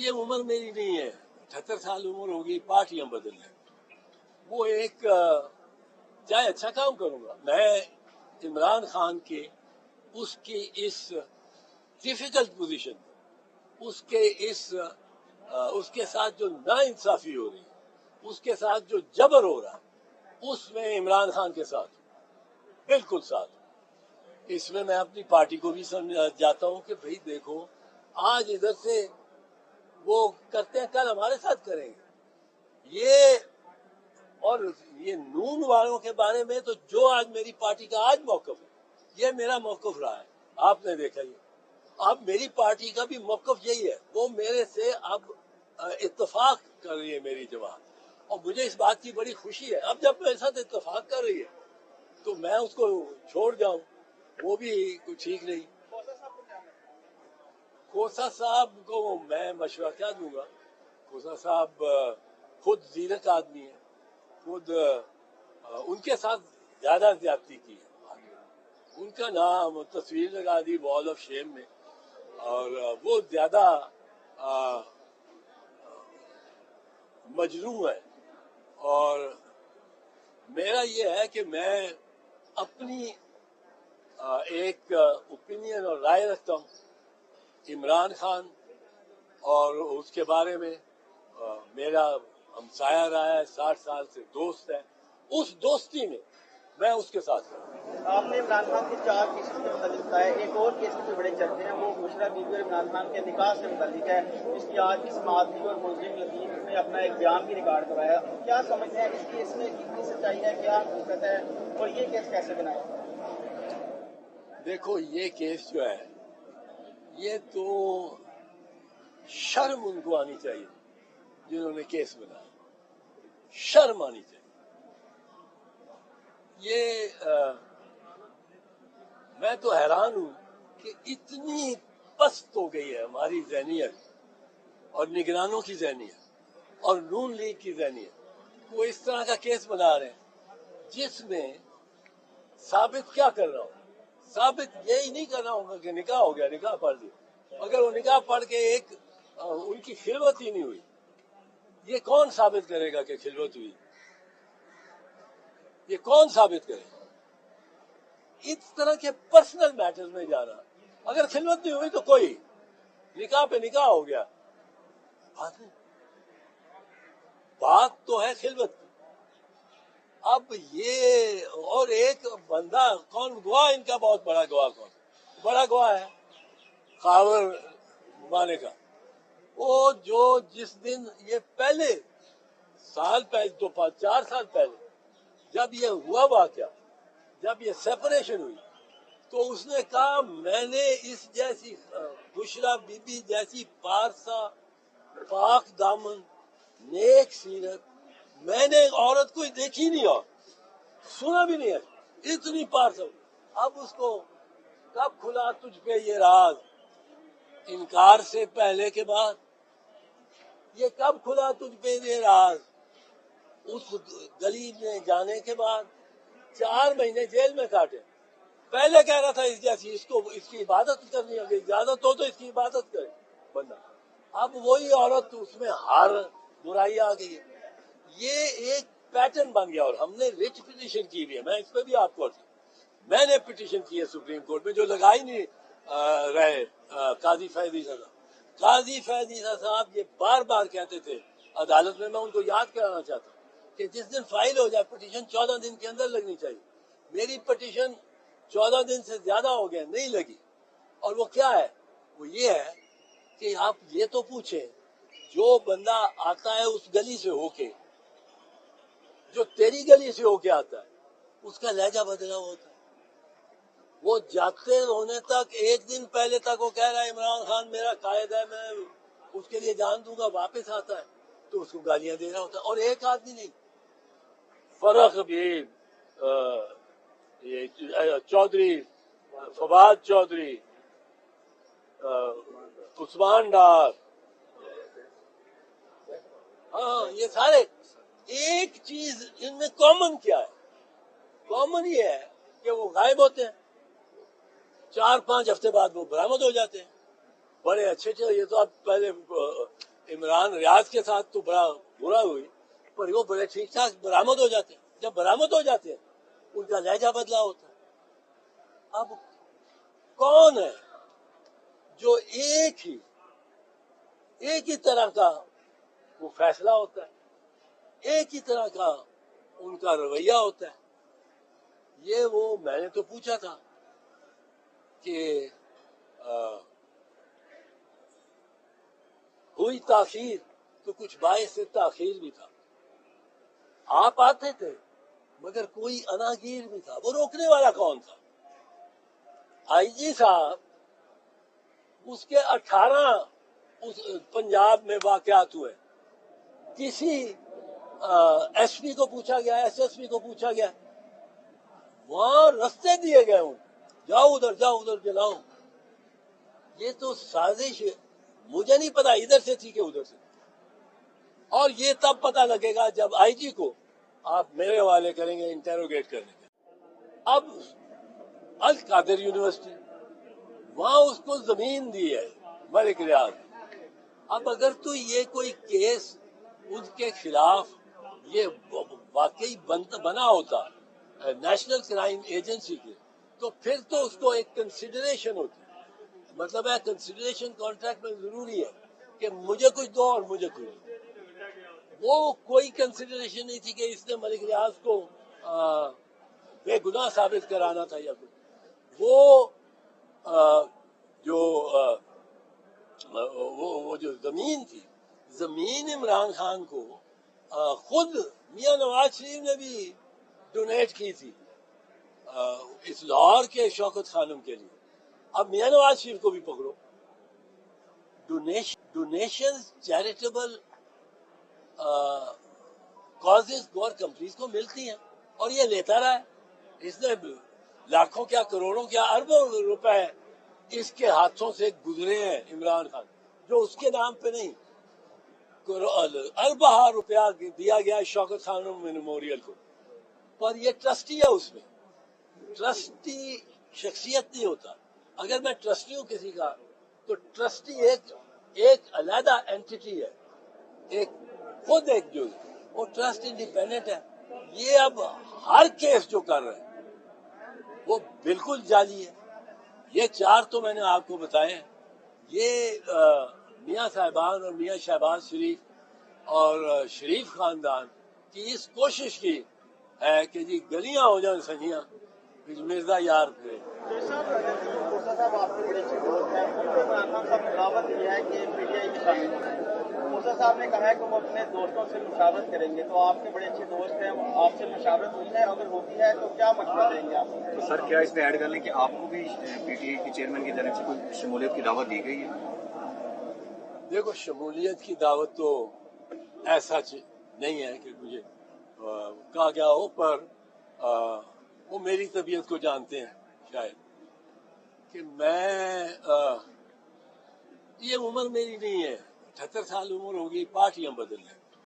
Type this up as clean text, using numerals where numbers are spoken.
ये उम्र मेरी नहीं है, 78 साल उम्र होगी, पार्टियां बदल रही। वो एक चाहे अच्छा काम करूंगा, मैं इमरान खान के उसकी इस डिफिकल्ट पोजीशन, उसके साथ जो नाइंसाफी हो रही है, उसके साथ जो जबर हो रहा है, उसमें इमरान खान के साथ बिल्कुल साथ। इसमें मैं अपनी पार्टी को भी समझ जाता हूं कि भाई देखो, आज इधर से वो करते हैं, कल हमारे साथ करेंगे। ये नून वालों के बारे में तो जो आज मेरी पार्टी का आज मौकफ है, ये मेरा मौकफ रहा है, आपने देखा ही। अब मेरी पार्टी का भी मौकफ यही है, वो मेरे से अब इत्तेफाक कर रही है मेरी जमात, और मुझे इस बात की बड़ी खुशी है। अब जब मेरे साथ इत्तेफाक कर रही है तो मैं उसको छोड़ जाऊं, वो भी कुछ ठीक नहीं। खोसा साहब को मैं मशवरा क्या दूंगा? खोसा साहब खुद जीरक आदमी है, खुद उनके साथ ज्यादा ज्यादती की है। उनका नाम तस्वीर लगा दी वॉल ऑफ शेम में, और वो ज्यादा मजलूम है। और मेरा ये है कि मैं अपनी एक ओपिनियन और राय रखता हूँ इमरान खान, और उसके बारे में मेरा हमसाया रहा है, 60 साल से दोस्त है। उस दोस्ती में मैं उसके साथ हूँ। आपने इमरान खान के 4 केसेस के मुताबिक बताया, एक और केस पे बड़े चलते हैं, वो बुशरा बीबी और इमरान खान के निकाह से मुताबिक है, जिसकी आज की समाअत थी और मुलजिम लतीफ ने अपना एक बयान भी रिकॉर्ड करवाया। क्या समझते हैं इस केस में कितनी सच्चाई है, क्या हकीकत है, और ये केस कैसे बनाया? देखो, ये केस जो है, ये तो शर्म उनको आनी चाहिए जिन्होंने केस बनाया, शर्म आनी चाहिए। ये मैं तो हैरान हूं कि इतनी पस्त हो गई है हमारी ज़हनियत और निगरानों की ज़हनियत और नून लीग की ज़हनियत, वो इस तरह का केस बना रहे हैं जिसमें साबित क्या कर रहा हूं? साबित यही नहीं कर रहा हूं कि निकाह हो गया, निकाह पढ़ दिया। अगर वो निकाह पढ़ के एक उनकी खिलवत ही नहीं हुई, ये कौन साबित करेगा कि खिलवत हुई? ये कौन साबित करेगा? इस तरह के पर्सनल मैटर्स में जा रहा। अगर खिलवत नहीं हुई तो कोई निकाह पे निकाह हो गया, बात तो है खिलवत की। अब ये और एक बंदा, कौन गवाह इनका, बहुत बड़ा गवाह, कौन बड़ा गवाह है खावर माने का, वो जो जिस दिन ये पहले साल पहले, 4 साल पहले जब ये हुआ वाकया, जब ये सेपरेशन हुई, तो उसने कहा मैंने इस जैसी बुशरा बीबी जैसी पारसा, पाक दामन, नेक सीरत मैंने औरत कोई देखी नहीं और सुना भी नहीं है, इतनी पारसा। अब उसको कब खुला तुझ पे ये राज? इनकार से पहले के बाद? ये कब खुला तुझ पे ये राज? उस गली में जाने के बाद 4 महीने जेल में काटे। पहले कह रहा था इस जैसी, इसकी इबादत करनी होगी, इजाजत हो तो इसकी इबादत करे बंदा। अब वही औरत, उसमें हर बुराई आ गई है। ये एक पैटर्न बन गया। और हमने रिट पिटीशन की भी है, मैं इस पर भी आपको मैंने पिटीशन की है सुप्रीम कोर्ट में, जो लगा ही नहीं रहे काजी फैजी साहब। काजी फैजी साहब ये बार बार कहते थे अदालत में, मैं उनको याद कराना चाहता हूँ कि जिस दिन फाइल हो जाए पिटीशन 14 दिन के अंदर लगनी चाहिए। मेरी पिटीशन 14 दिन से ज्यादा हो गया, नहीं लगी। और वो क्या है? वो ये है कि आप ये तो पूछें, जो बंदा आता है उस गली से होके, जो तेरी गली से होके आता है, उसका लहजा बदला होता है। वो जाते होने तक, एक दिन पहले तक वो कह रहा है इमरान खान मेरा कायद है, मैं उसके लिए जान दूंगा, वापस आता है तो उसको गालियां दे रहा होता है। और एक आदमी नहीं, फरख भी, ये चौधरी, फवाद चौधरी, उस्मान डार, हाँ, ये सारे एक चीज इनमें कॉमन क्या है? कॉमन ये है कि वो गायब होते हैं, 4-5 हफ्ते बाद वो बरामद हो जाते हैं। बड़े अच्छे थे ये तो। आप पहले عمران ریاض کے ساتھ تو بڑا برا ہوئی، پر وہ بڑے ٹھیک ٹھاک برآمد ہو جاتے ہیں. جب برآمد ہو جاتے ہیں ان کا لہجہ بدلا ہوتا ہے. اب کون ہے جو ایک ہی طرح کا وہ فیصلہ ہوتا ہے، ایک ہی طرح کا ان کا رویہ ہوتا ہے؟ یہ وہ میں نے تو پوچھا تھا کہ ہوئی تاخیر تو کچھ باعث تاخیر بھی تھا. آپ آتے تھے مگر کوئی اناگیر بھی تھا. وہ روکنے والا کون تھا؟ آئی جی صاحب، اس کے 18 پنجاب میں واقعات ہوئے. کسی ایس پی کو پوچھا گیا، ایس ایس پی کو پوچھا گیا، وہاں رستے دیے گئے ہوں، جاؤ ادھر جلاؤ. یہ تو سازش ہے. مجھے نہیں پتا ادھر سے تھی کہ ادھر سے. اور یہ تب پتا لگے گا جب آئی جی کو آپ میرے حوالے کریں گے انٹیروگیٹ کرنے کے. اب القادر یونیورسٹی، وہاں اس کو زمین دی ہے ملک ریاض. اب اگر تو یہ کوئی کیس ان کے خلاف یہ واقعی بنا ہوتا نیشنل کرائم ایجنسی کے، تو پھر تو اس کو ایک کنسیڈریشن ہوتی. مطلب ہے کنسیڈریشن کانٹریکٹ میں ضروری ہے کہ مجھے کچھ دو اور مجھے کچھ. وہ کوئی کنسیڈریشن نہیں تھی کہ اس نے ملک ریاض کو بے گناہ ثابت کرانا تھا یا کچھ. وہ جو زمین تھی، زمین عمران خان کو خود میاں نواز شریف نے بھی ڈونیٹ کی تھی اس لاہور کے شوکت خانم کے لیے. اب میاں نواز شریف کو بھی پکڑو. ڈونیشن چیریٹیبل کازز گور کمپنیز کو ملتی ہیں اور یہ لیتا رہا ہے. اس نے لاکھوں کیا کروڑوں کیا اربوں روپے اس کے ہاتھوں سے گزرے ہیں عمران خان، جو اس کے نام پہ نہیں. اربہ روپیہ دیا گیا شوکت خانم میموریل کو، پر یہ ٹرسٹی ہے. اس میں ٹرسٹی شخصیت نہیں ہوتا. اگر میں ٹرسٹی ہوں کسی کا تو ٹرسٹی ایک علیحدہ اینٹی ہے، خود ایک جو وہ ٹرسٹ انڈیپینڈنٹ ہے. یہ اب ہر کیس جو کر رہے ہیں وہ بالکل جعلی ہے. یہ 4 تو میں نے آپ کو بتائے ہیں. یہ میاں صاحبان اور میاں شہباز شریف اور شریف خاندان کی اس کوشش کی ہے کہ جی گلیاں ہو جائیں سنیاں، مرزا یار پھرے. صاحب آپ کے بڑے اچھے دوست ہیں، عمران خان صاحب نے دعوت دیا ہے کہ پی ٹی آئی میں شامل ہوں. موسیٰ صاحب نے کہا ہے کہ وہ اپنے دوستوں سے مشاورت کریں گے. تو آپ کے بڑے اچھے دوست ہیں، آپ سے مشاورت ہوئی ہے؟ اگر ہوتی ہے تو کیا مشورہ دیں گے آپ؟ تو سر کیا اس میں ایڈ کر لیں کہ آپ کو بھی پی ٹی آئی کے چیئرمین کی طرف سے کوئی شمولیت کی دعوت دی گئی ہے؟ دیکھو، شمولیت کی دعوت تو ایسا نہیں ہے کہ مجھے کہا گیا ہو، پر وہ میری طبیعت کو جانتے ہیں شاید کہ میں یہ عمر میری نہیں ہے. 78 سال عمر ہوگی، پارٹیاں بدل رہی.